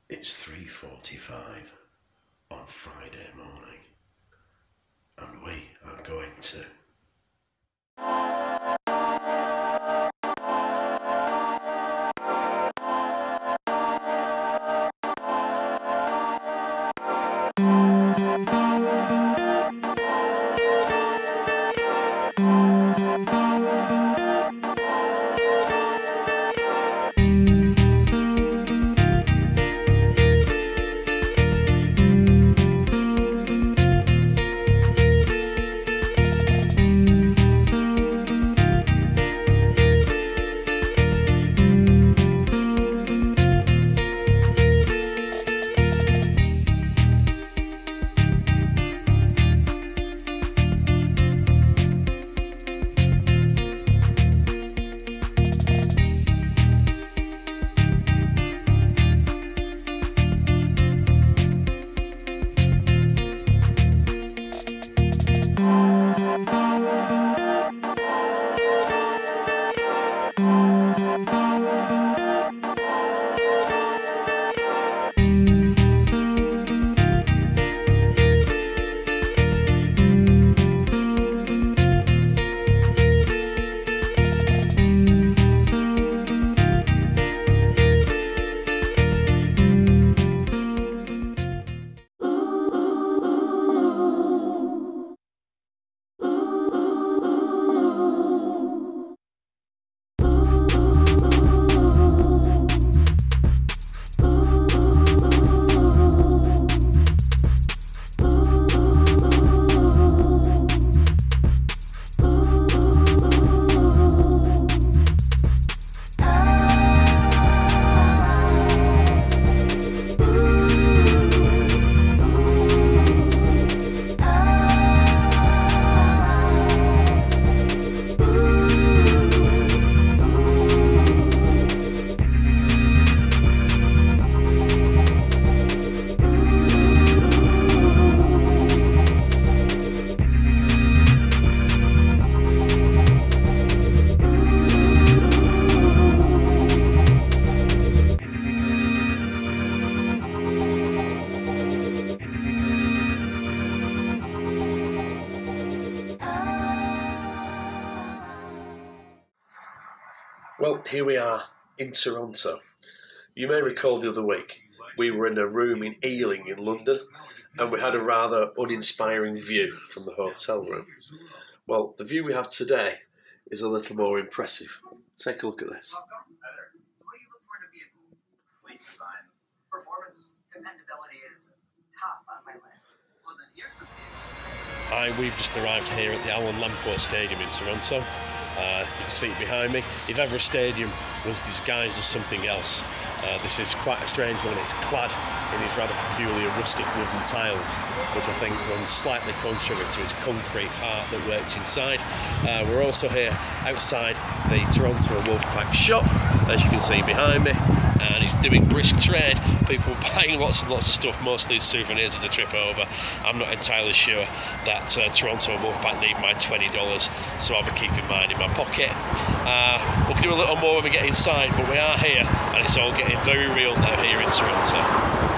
It's 3:45 on Friday morning, and we are going to... Well, here we are in Toronto. You may recall the other week we were in a room in Ealing in London and we had a rather uninspiring view from the hotel room. Well, the view we have today is a little more impressive. Take a look at this. So what do you look for in a vehicle? Sleek designs. Performance, dependability is top on my list. Well, then here's some vehicles. Hi, we've just arrived here at the Alan Lamport Stadium in Toronto. You can see it behind me. If ever a stadium was disguised as something else, this is quite a strange one. It's clad in these rather peculiar rustic wooden tiles, which I think runs slightly contrary to its concrete heart that works inside. We're also here outside the Toronto Wolfpack shop, as you can see behind me, and it's doing brisk trade. People buying lots and lots of stuff, mostly souvenirs of the trip over. I'm not entirely sure that Toronto Wolfpack need my $20, so I'll be keeping mine in my pocket. We'll do a little more when we get inside, but we are here and it's all getting very real now here in Toronto.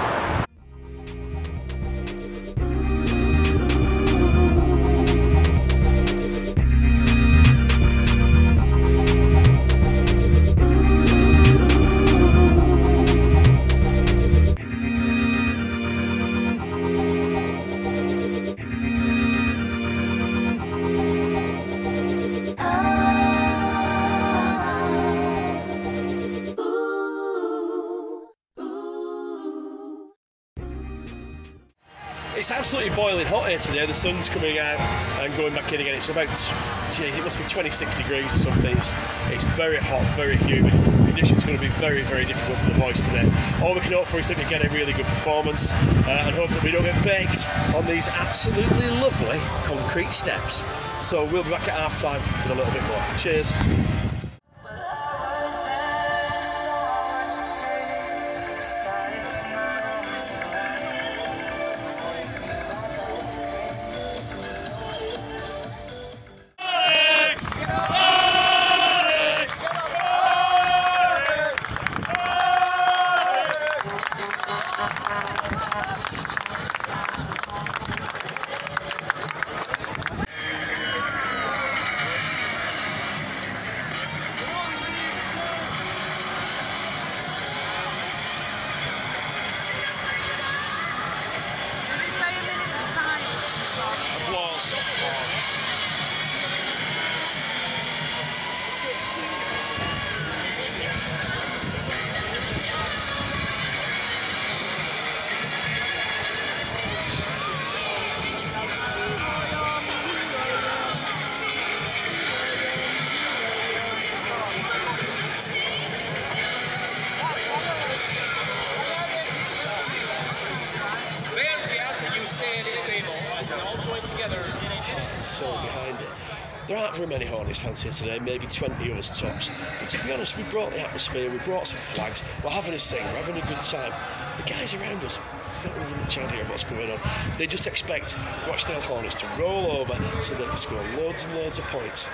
It's absolutely boiling hot here today. The sun's coming out and going back in again. It's about, it must be 26 degrees or something. It's very hot, very humid. Conditions are going to be very, very difficult for the boys today. All we can hope for is that we get a really good performance and hope that we don't get baked on these absolutely lovely concrete steps. So we'll be back at half time with a little bit more. Cheers. so behind it. There aren't very many Hornets fans here today, maybe 20 of us tops. But to be honest, we brought the atmosphere, we brought some flags, we're having a sing, we're having a good time. The guys around us, not really much idea of what's going on. They just expect Rochdale Hornets to roll over so they can score loads and loads of points,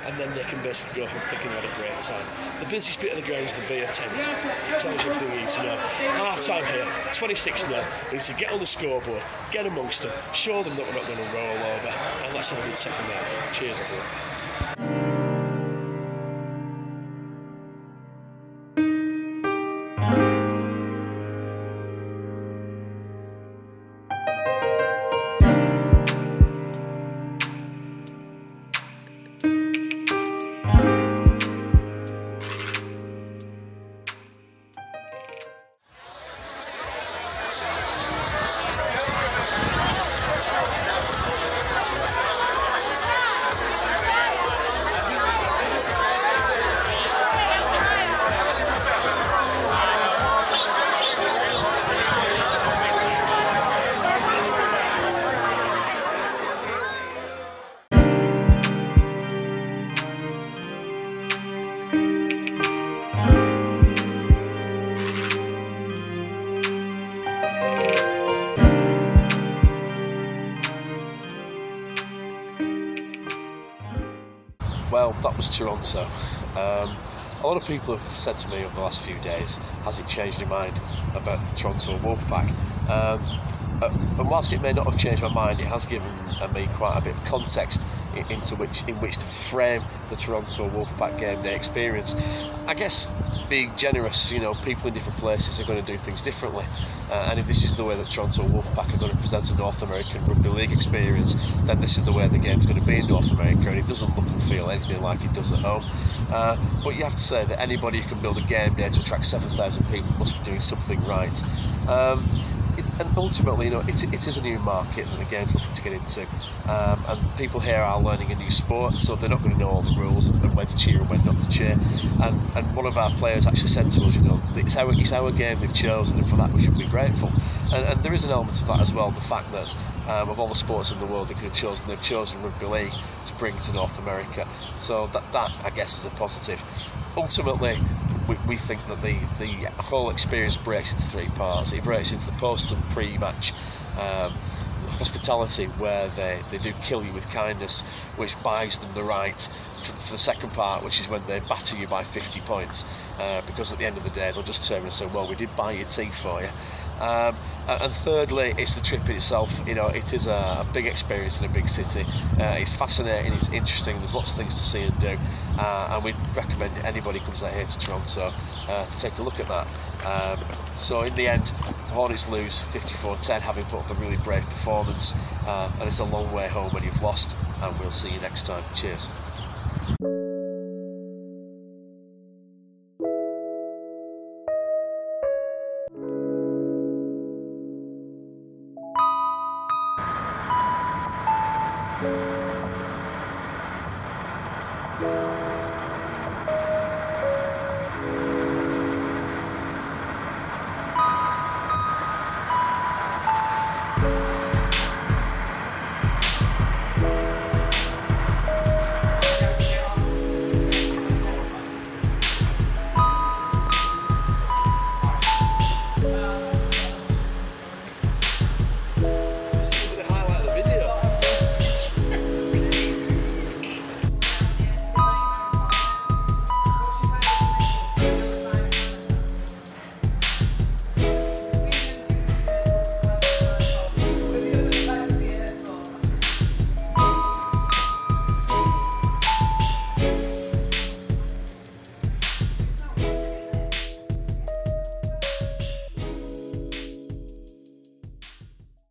and then they can basically go home thinking they had a great time. The busiest bit of the ground is the beer tent. It tells you everything you need to know. Our time here, 26-0. We need to get on the scoreboard, get amongst them, show them that we're not going to roll over, and let's have a good second half. Cheers, everyone. Well, that was Toronto. A lot of people have said to me over the last few days, has it changed your mind about Toronto and Wolfpack? And whilst it may not have changed my mind, it has given me quite a bit of context in which to frame the Toronto Wolfpack game day experience. I guess being generous, you know, people in different places are going to do things differently. And if this is the way that Toronto Wolfpack are going to present a North American Rugby League experience, then this is the way the game's going to be in North America, and it doesn't look and feel anything like it does at home. But you have to say that anybody who can build a game day to attract 7,000 people must be doing something right. And ultimately, you know, it is a new market that the game's looking to get into, and people here are learning a new sport, so they're not going to know all the rules and when to cheer and when not to cheer. And one of our players actually said to us, you know, it's our game they've chosen, and for that we should be grateful. And there is an element of that as well, the fact that of all the sports in the world they could have chosen, they've chosen Rugby League to bring to North America. So that I guess is a positive. Ultimately, we think that the whole experience breaks into three parts. It breaks into the post and pre-match hospitality, where they do kill you with kindness, which buys them the right for the second part, which is when they batter you by 50 points, because at the end of the day they'll just turn and say, well, we did buy your tea for you. And thirdly, it's the trip in itself. You know, it is a big experience in a big city. It's fascinating, it's interesting, there's lots of things to see and do, and we'd recommend anybody comes out here to Toronto to take a look at that. So in the end, Hornets lose 54-10, having put up a really brave performance, and it's a long way home when you've lost, and we'll see you next time. Cheers.